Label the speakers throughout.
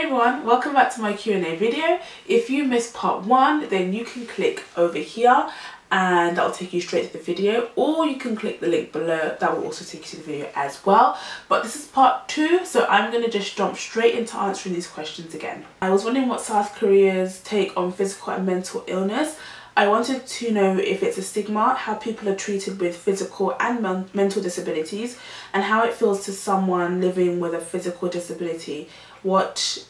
Speaker 1: Hey everyone, welcome back to my Q&A video. If you missed part 1, then you can click over here and that will take you straight to the video, or you can click the link below, that will also take you to the video as well. But this is part 2, so I'm going to just jump straight into answering these questions again. I was wondering what South Korea's take on physical and mental illness. I wanted to know if it's a stigma, how people are treated with physical and mental disabilities, and how it feels to someone living with a physical disability. What's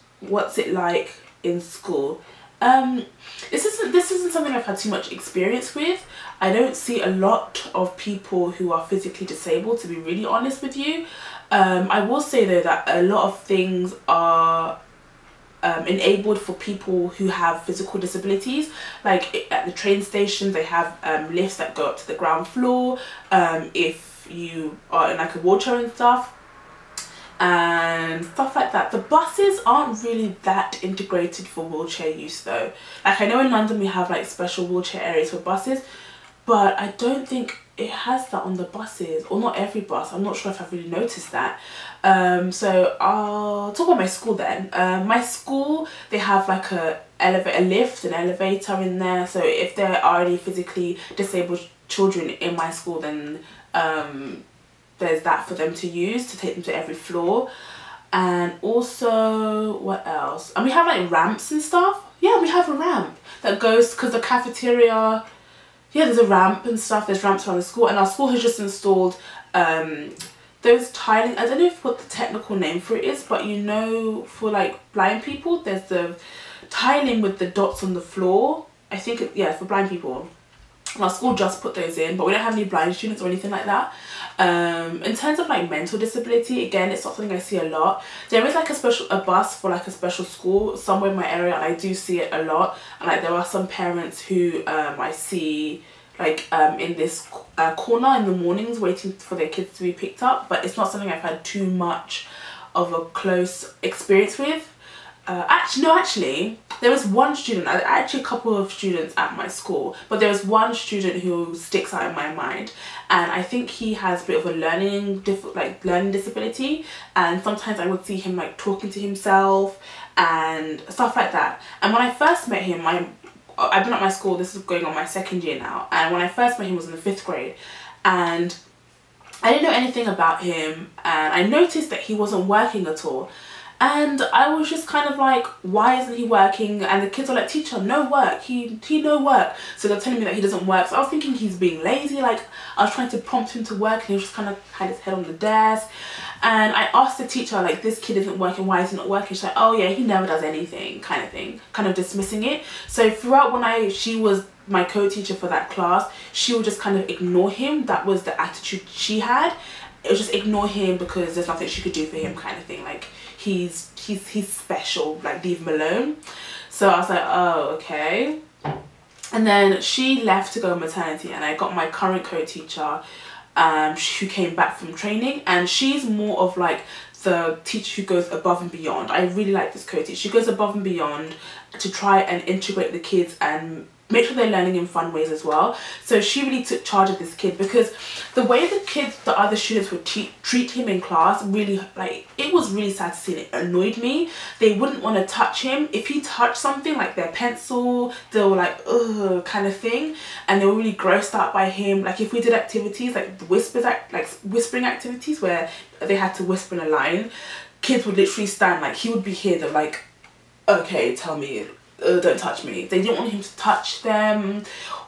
Speaker 1: it like in school? This isn't something I've had too much experience with. I don't see a lot of people who are physically disabled, to be really honest with you. I will say though that a lot of things are enabled for people who have physical disabilities. Like at the train stations, they have lifts that go up to the ground floor if you are in like a wheelchair and stuff like that. The buses aren't really that integrated for wheelchair use though. Like I know in London we have like special wheelchair areas for buses, but I don't think it has that on the buses, or not every bus. I'm not sure if I've really noticed that. So I'll talk about my school then. My school, they have like an elevator in there, so if there are any physically disabled children in my school, then there's that for them to use to take them to every floor. And also, what else? And we have like ramps and stuff. Yeah, we have a ramp that goes, because the cafeteria, yeah, there's a ramp and stuff. There's ramps around the school, and our school has just installed those tiling. I don't know what the technical name for it is, but you know, for like blind people, there's the tiling with the dots on the floor. I think yeah, for blind people. Our school just put those in, but we don't have any blind students or anything like that. In terms of like mental disability, again, it's not something I see a lot. There is like a bus for like a special school somewhere in my area, and I do see it a lot. And like there are some parents who I see like in this corner in the mornings waiting for their kids to be picked up, but it's not something I've had too much of a close experience with. Actually, there was one student, actually a couple of students at my school, but there was one student who sticks out in my mind, and I think he has a bit of a learning disability, and sometimes I would see him like talking to himself and stuff like that. And when I first met him, I've been at my school, this is going on my 2nd year now, and when I first met him was in the 5th grade, and I didn't know anything about him, and I noticed that he wasn't working at all. And I was just kind of like, why isn't he working? And the kids are like, teacher, no work, he no work. So they're telling me that he doesn't work. So I was thinking he's being lazy. Like I was trying to prompt him to work, and he was just kind of had his head on the desk. And I asked the teacher, like, this kid isn't working, why is he not working? She's like, oh yeah, he never does anything, kind of thing, kind of dismissing it. So throughout when she was my co-teacher for that class, she would just kind of ignore him. That was the attitude she had. It was just ignore him because there's nothing she could do for him, kind of thing. Like he's special, like leave him alone. So I was like, oh okay. And then she left to go on maternity, and I got my current co-teacher who came back from training, and she's more of like the teacher who goes above and beyond. I really like this co-teacher. She goes above and beyond to try and integrate the kids and make sure they're learning in fun ways as well. So she really took charge of this kid, because the way the other students would treat him in class, really, like, it was really sad to see, and it annoyed me. They wouldn't want to touch him. If he touched something like their pencil, they were like, ugh, kind of thing, and they were really grossed out by him. Like if we did activities like whispering activities where they had to whisper in a line, kids would literally stand, like he would be here, they're like, okay, tell me, don't touch me. They didn't want him to touch them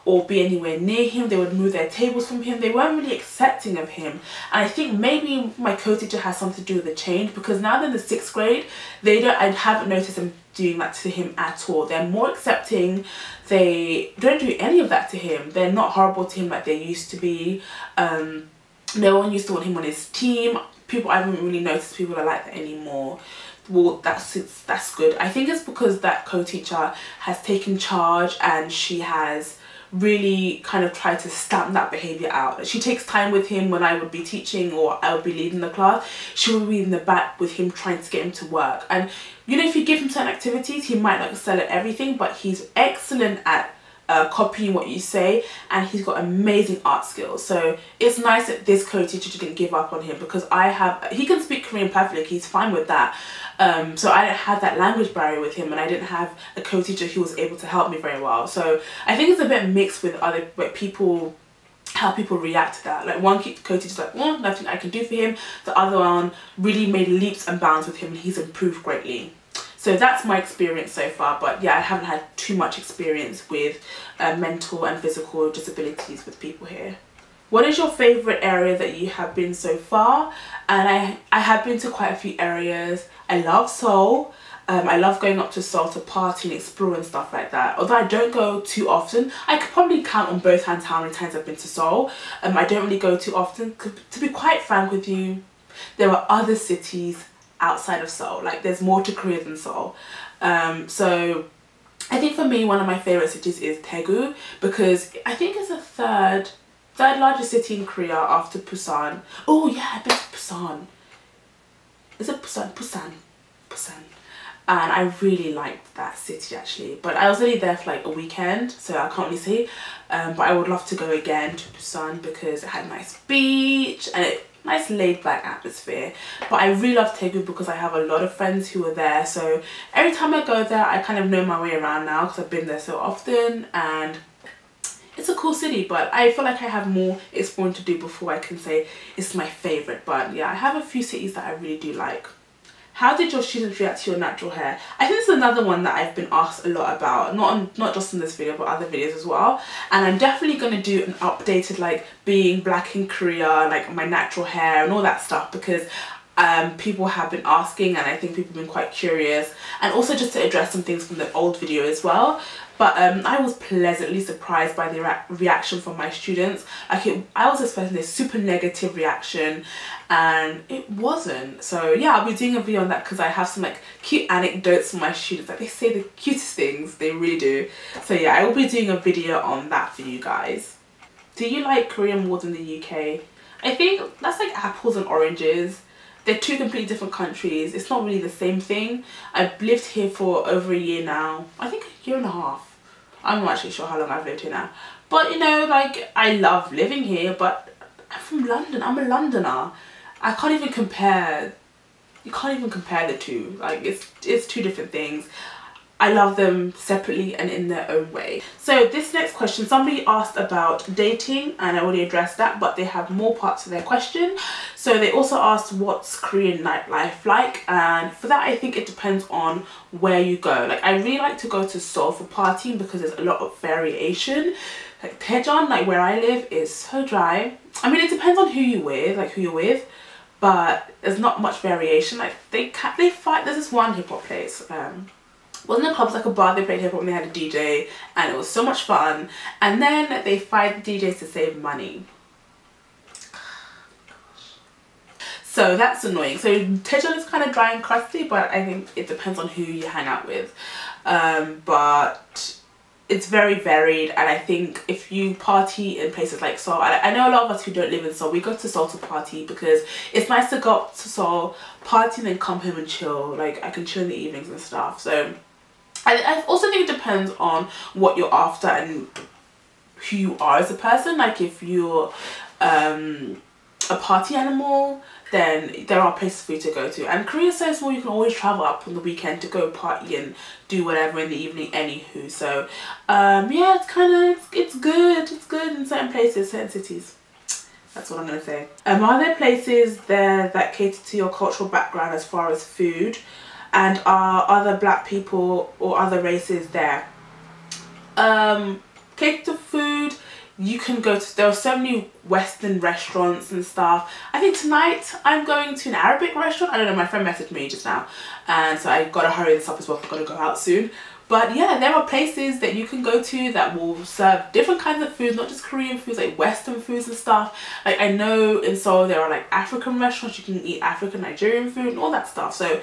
Speaker 1: or be anywhere near him. They would move their tables from him. They weren't really accepting of him, and I think maybe my co-teacher has something to do with the change, because now they're in the 6th grade, I haven't noticed them doing that to him at all. They're more accepting. They don't do any of that to him. They're not horrible to him like they used to be. No one used to want him on his team. I haven't really noticed people are like that anymore. Well, that's good. I think it's because that co-teacher has taken charge, and she has really kind of tried to stamp that behaviour out. She takes time with him when I would be teaching or I would be leading the class. She would be in the back with him trying to get him to work. And you know, if you give him certain activities, he might not excel at everything, but he's excellent at copying what you say, and he's got amazing art skills. So it's nice that this Korean teacher didn't give up on him, because he can speak Korean perfectly, he's fine with that. So I didn't have that language barrier with him, and I didn't have a co-teacher who was able to help me very well. So I think it's a bit mixed with other people, how people react to that. Like one co-teacher's like, well, nothing I can do for him. The other one really made leaps and bounds with him, and he's improved greatly. So that's my experience so far. But yeah, I haven't had too much experience with mental and physical disabilities with people here. What is your favourite area that you have been so far? And I have been to quite a few areas. I love Seoul. I love going up to Seoul to party and explore and stuff like that. Although I don't go too often. I could probably count on both hands how many times I've been to Seoul. I don't really go too often. To be quite frank with you, there are other cities outside of Seoul. Like, there's more to Korea than Seoul. So I think for me, one of my favourite cities is Daegu, because I think it's the third largest city in Korea after Busan. Oh yeah, I've been to Busan. Is it Busan? Busan. And I really liked that city actually, but I was only there for like a weekend, so I can't really say. But I would love to go again to Busan, because it had a nice beach and a nice laid back atmosphere. But I really love Daegu because I have a lot of friends who are there, so every time I go there I kind of know my way around now, because I've been there so often, and it's a cool city. But I feel like I have more exploring to do before I can say it's my favourite. But yeah, I have a few cities that I really do like. How did your students react to your natural hair? I think this is another one that I've been asked a lot about, not just in this video but other videos as well. And I'm definitely going to do an updated like being black in Korea, like my natural hair and all that stuff, because people have been asking, and I think people have been quite curious, and also just to address some things from the old video as well. But I was pleasantly surprised by the reaction from my students. Like I was expecting this super negative reaction, and it wasn't. So yeah, I'll be doing a video on that, because I have some like cute anecdotes from my students. Like, they say the cutest things, they really do. So yeah, I will be doing a video on that for you guys. Do you like Korea more than the UK? I think that's like apples and oranges. They're two completely different countries. It's not really the same thing. I've lived here for over a year now. I think a year and a half. I'm not actually sure how long I've lived here now. But you know, like, I love living here, but I'm from London. I'm a Londoner. I can't even compare. You can't even compare the two. Like, it's two different things. I love them separately and in their own way. So this next question, somebody asked about dating, and I already addressed that, but they have more parts to their question. So they also asked, what's Korean nightlife like? And for that, I think it depends on where you go. Like, I really like to go to Seoul for partying, because there's a lot of variation. Like Daejeon, like where I live, is so dry. I mean, it depends on who you're with, but there's not much variation. Like they fight. There's this one hip hop place. Wasn't a club, it was like a bar. They played hip hop and they had a DJ, and it was so much fun. And then they fired the DJs to save money. So that's annoying. So Daejeon is kind of dry and crusty, but I think it depends on who you hang out with. But it's very varied, and I think if you party in places like Seoul, I know a lot of us who don't live in Seoul, we go to Seoul to party because it's nice to go up to Seoul, party, and then come home and chill. Like, I can chill in the evenings and stuff. So I also think it depends on what you're after and who you are as a person. Like, if you're a party animal, then there are places for you to go to. And Korea is so small, you can always travel up on the weekend to go party and do whatever in the evening anywho. So yeah, it's good in certain places, certain cities. That's what I'm going to say. Are there places there that cater to your cultural background as far as food? And are other black people or other races there? Cater to food, you can go to, there are so many Western restaurants and stuff. I think tonight I'm going to an Arabic restaurant. I don't know, my friend messaged me just now, and so I gotta hurry this up as well, I've got to go out soon. But yeah, there are places that you can go to that will serve different kinds of food, not just Korean foods, like Western foods and stuff. Like, I know in Seoul there are like African restaurants, you can eat African, Nigerian food and all that stuff. So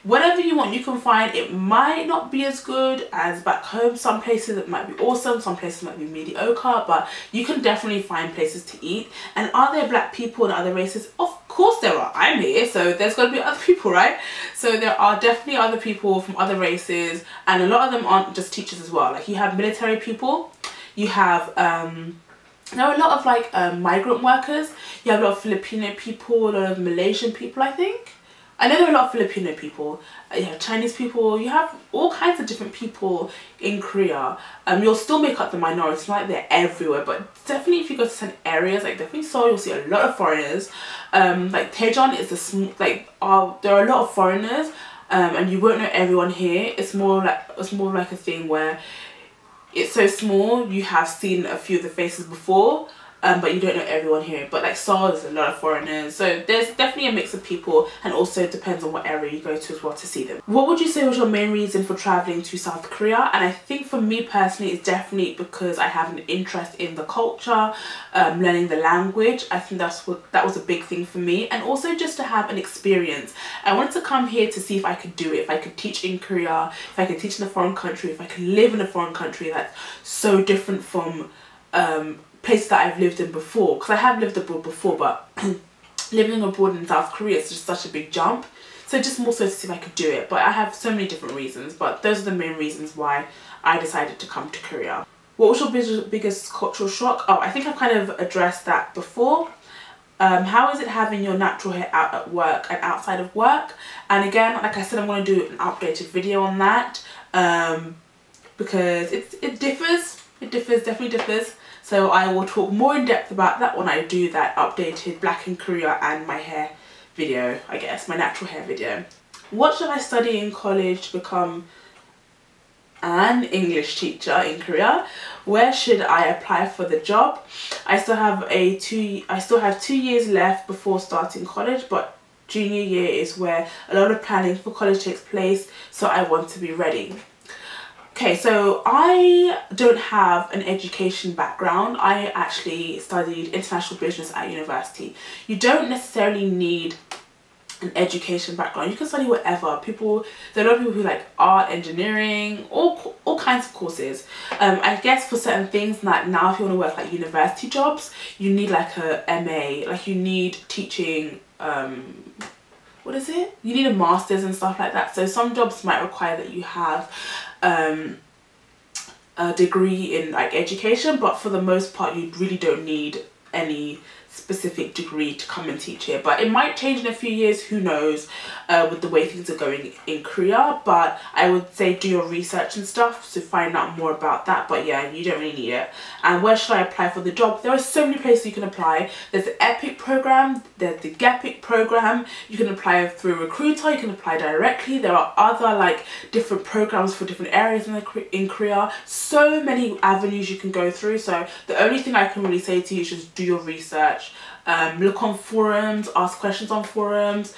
Speaker 1: whatever you want, you can find. It might not be as good as back home. Some places it might be awesome, some places might be mediocre, but you can definitely find places to eat. And are there black people and other races? Of course there are. I'm here, so there's got to be other people, right? So there are definitely other people from other races, and a lot of them aren't just teachers as well. Like, you have military people, You have there are a lot of like migrant workers. You have a lot of Filipino people, a lot of Malaysian people, I think. I know there are a lot of Filipino people. You have Chinese people. You have all kinds of different people in Korea. You'll still make up the minority. It's not like they're everywhere, but definitely if you go to certain areas, like definitely Seoul, you'll see a lot of foreigners. Like Daejeon is there are a lot of foreigners, and you won't know everyone here. It's more like a thing where it's so small, you have seen a few of the faces before, but you don't know everyone here. But like Seoul, there's a lot of foreigners, so there's definitely a mix of people, and also it depends on what area you go to as well to see them. What would you say was your main reason for traveling to South Korea? And I think for me personally, it's definitely because I have an interest in the culture, learning the language. I think that was a big thing for me, and also just to have an experience. I wanted to come here to see if I could do it, if I could teach in Korea, if I could teach in a foreign country, if I could live in a foreign country that's so different from places that I've lived in before, because I have lived abroad before, but living abroad in South Korea is just such a big jump. So just more so to see if I could do it. But I have so many different reasons, but those are the main reasons why I decided to come to Korea. What was your biggest cultural shock? Oh, I think I've kind of addressed that before. How is it having your natural hair out at work and outside of work? And again, like I said, I'm going to do an updated video on that, because it definitely differs. So I will talk more in depth about that when I do that updated Black in Korea and my hair video, I guess, my natural hair video. What should I study in college to become an English teacher in Korea? Where should I apply for the job? I still have 2 years left before starting college, but junior year is where a lot of planning for college takes place, so I want to be ready. Okay, so I don't have an education background. I actually studied international business at university. You don't necessarily need an education background. You can study whatever. There are a lot of people who like art, engineering, all kinds of courses. I guess for certain things, like now if you want to work like university jobs, you need like a MA, like you need teaching, what is it? You need a master's and stuff like that. So some jobs might require that you have a degree in like education, but for the most part you really don't need any specific degree to come and teach here. But it might change in a few years, who knows, with the way things are going in Korea. But I would say do your research and stuff to find out more about that. But yeah, you don't really need it. And where should I apply for the job? There are so many places you can apply. There's the EPIC program, there's the GAPIC program. You can apply through a recruiter, you can apply directly. There are other like different programs for different areas in Korea. So many avenues you can go through. So the only thing I can really say to you is just do your research. Look on forums, ask questions on forums,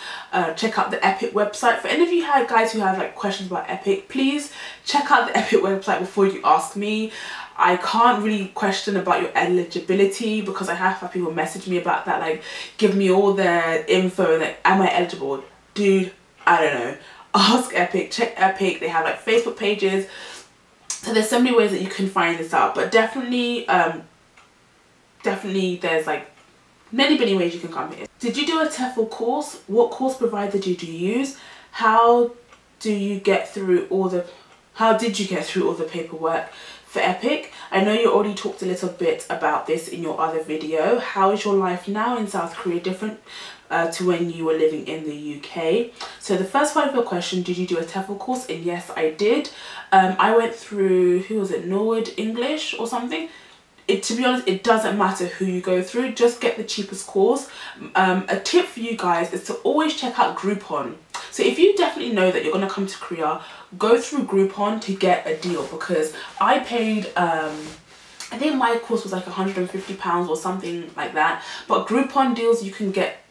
Speaker 1: check out the EPIC website. For any of you guys who have like questions about EPIC, please check out the EPIC website before you ask me. I can't really question about your eligibility because I have had people message me about that, like give me all their info, like am I eligible? Dude, I don't know. Ask EPIC, check EPIC. They have like Facebook pages. So there's so many ways that you can find this out, but definitely there's like many ways you can come here. Did you do a TEFL course? What course provider did you use? How did you get through all the paperwork for EPIC? I know you already talked a little bit about this in your other video. How is your life now in South Korea different to when you were living in the UK? So the first part of your question, did you do a TEFL course? And yes, I did. I went through, who was it, Norwood English or something. To be honest, it doesn't matter who you go through, just get the cheapest course. A tip for you guys is to always check out Groupon. So if you definitely know that you're going to come to Korea, go through Groupon to get a deal, because I paid, I think my course was like £150 or something like that. But Groupon deals, you can get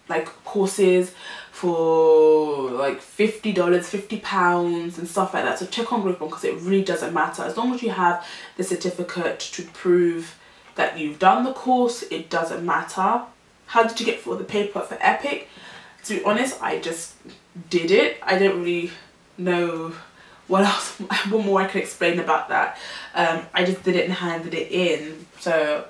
Speaker 1: like courses for like $50, £50 and stuff like that. So check on Groupon because it really doesn't matter. As long as you have the certificate to prove that you've done the course, it doesn't matter. How did you get through all the paperwork for EPIC? To be honest, I just did it. I don't really know what more I can explain about that. I just did it and handed it in. So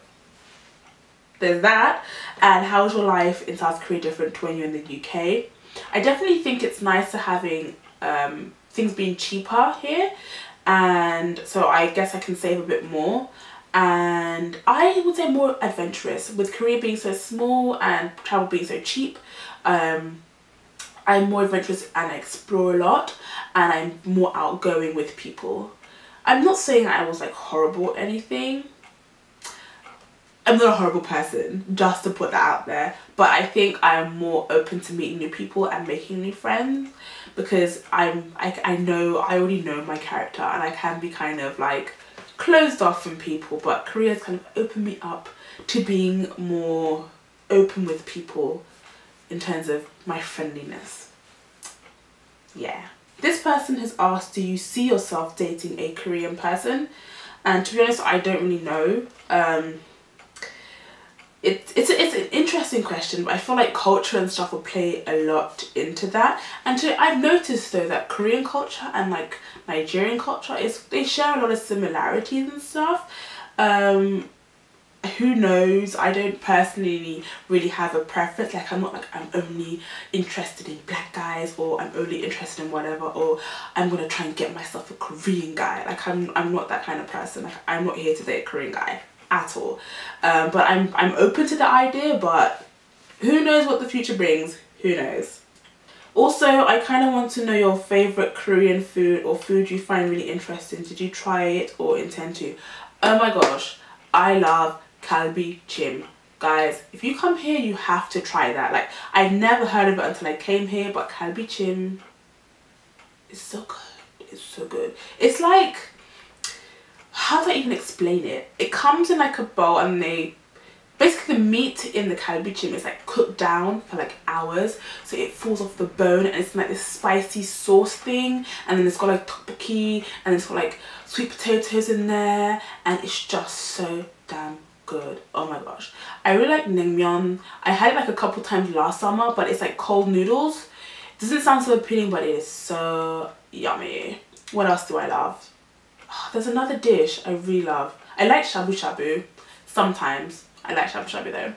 Speaker 1: there's that. And how's your life in South Korea different to when you're in the UK? I definitely think it's nicer having things being cheaper here, and so I guess I can save a bit more. and I would say more adventurous. With Korea being so small and travel being so cheap, I'm more adventurous and I explore a lot, and I'm more outgoing with people. I'm not saying I was like horrible or anything. I'm not a horrible person, just to put that out there, but I think I'm more open to meeting new people and making new friends, because I already know my character, and I can be kind of like closed off from people, but Korea's kind of opened me up to being more open with people in terms of my friendliness. Yeah. This person has asked, do you see yourself dating a Korean person? And to be honest, I don't really know. It's an interesting question, but I feel like culture and stuff will play a lot into that. And I've noticed though that Korean culture and like Nigerian culture, they share a lot of similarities and stuff. Who knows? I don't personally really have a preference. Like I'm not like I'm only interested in black guys, or I'm only interested in whatever, or I'm gonna try and get myself a Korean guy. Like I'm not that kind of person. Like I'm not here to date a Korean guy at all. But I'm open to the idea, but who knows what the future brings? Who knows? Also, I kind of want to know your favorite Korean food, or food you find really interesting. Did you try it or intend to? Oh my gosh, I love kalbi chim. Guys, if you come here, you have to try that. Like, I'd never heard of it until I came here, but kalbi chim is so good. It's so good. It's like, how do I even explain it? It comes in like a bowl, and basically the meat in the kalbi chim is like cooked down for like hours, so it falls off the bone, and it's like this spicy sauce thing, and then it's got like tteokbokki, and it's got like sweet potatoes in there, and it's just so damn good. Oh my gosh, I really like naengmyeon. I had it like a couple times last summer, but it's like cold noodles. It doesn't sound so appealing, but it is so yummy. What else do I love? Oh, there's another dish I really love. I like shabu shabu sometimes. I like shabu shabu though,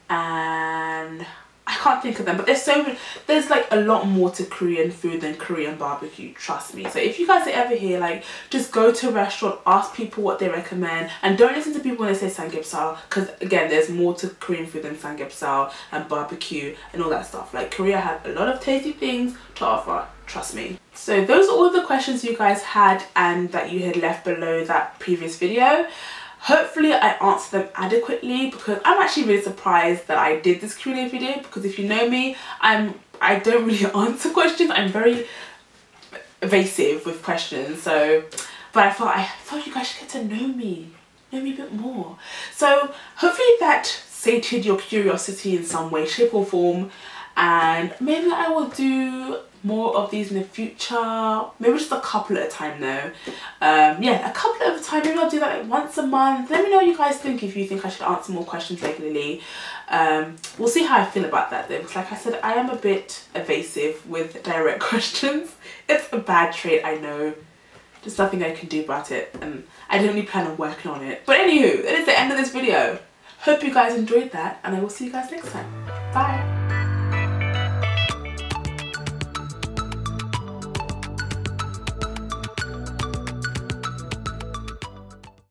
Speaker 1: and I can't think of them, but there's like a lot more to Korean food than Korean barbecue, trust me. So if you guys are ever here, like, just go to a restaurant, ask people what they recommend, and don't listen to people when they say samgyeopsal, because again, there's more to Korean food than samgyeopsal and barbecue and all that stuff. Like, Korea has a lot of tasty things to offer, trust me. So those are all the questions you guys had and that you had left below that previous video. Hopefully I answered them adequately, because I'm actually really surprised that I did this Q&A video, because if you know me, I don't really answer questions. I'm very evasive with questions. So, but I thought you guys should get to know me a bit more. So hopefully that sated your curiosity in some way, shape or form, and maybe I will do more of these in the future. Maybe just a couple at a time though. Yeah, a couple at a time. Maybe I'll do that like once a month. Let me know what you guys think, if you think I should answer more questions regularly. We'll see how I feel about that though, because like I said, I am a bit evasive with direct questions. It's a bad trait, I know. There's nothing I can do about it, and I don't really plan on working on it. But anywho, that is the end of this video. Hope you guys enjoyed that, and I will see you guys next time. Bye!